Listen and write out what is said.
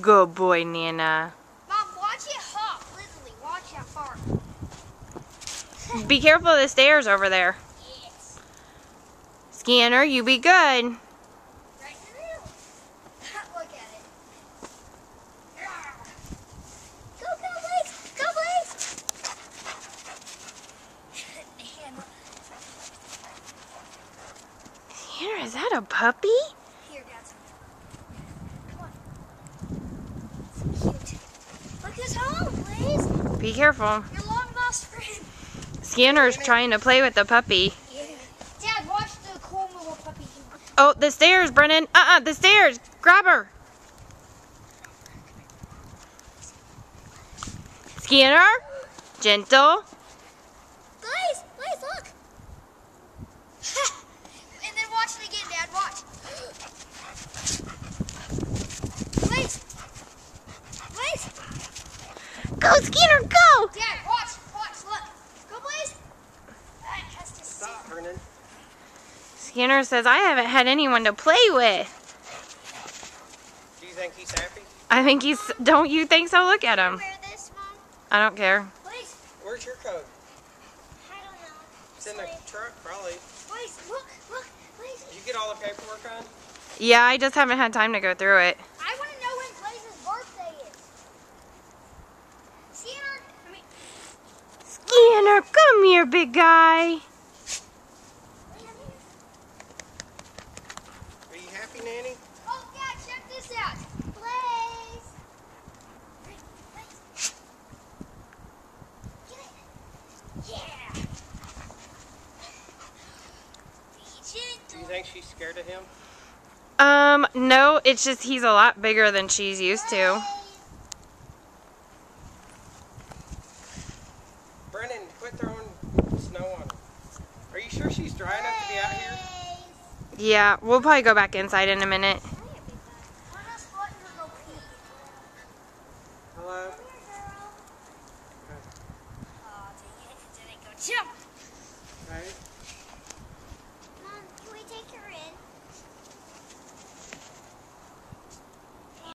Good boy, Nana. Mom, watch it hop. Literally, watch how far. Be careful of the stairs over there. Yes. Scanner, you be good. Right in the middle. Look at it. Go, Blaze! Go, Blaze! Scanner, is that a puppy? Here, Dad. Come on. So cute. Look who's home, Blaze. Be careful. Your long lost friend. Scanner's trying to play with the puppy. Yeah. Dad, watch the cool little puppy. Oh, the stairs, Brennan. The stairs. Grab her. Scanner, gentle. Blaze, look. And then watch it again, Dad. Watch. Blaze. Go, Scanner, go. Dad, watch. Look. Go, Blaze. That has to Stop, Vernon. Scanner says, I haven't had anyone to play with. Do you think he's happy? I think he's, don't you think so? Look at him. Wear this, Mom. I don't care. Blaze. Where's your coat? I don't know. It's in the truck, probably. Blaze, look. Blaze. Did you get all the paperwork on? Yeah, I just haven't had time to go through it. I want to know when Blaze's birthday is. Scanner, come here, big guy. Are you happy, Nanny? Oh, Dad, check this out. Blaze. Get it. Yeah. Be Do you gentle. think she's scared of him? No, it's just he's a lot bigger than she's used to. Brennan, quit throwing snow on her. Are you sure she's dry enough to be out here? Yeah, we'll probably go back inside in a minute.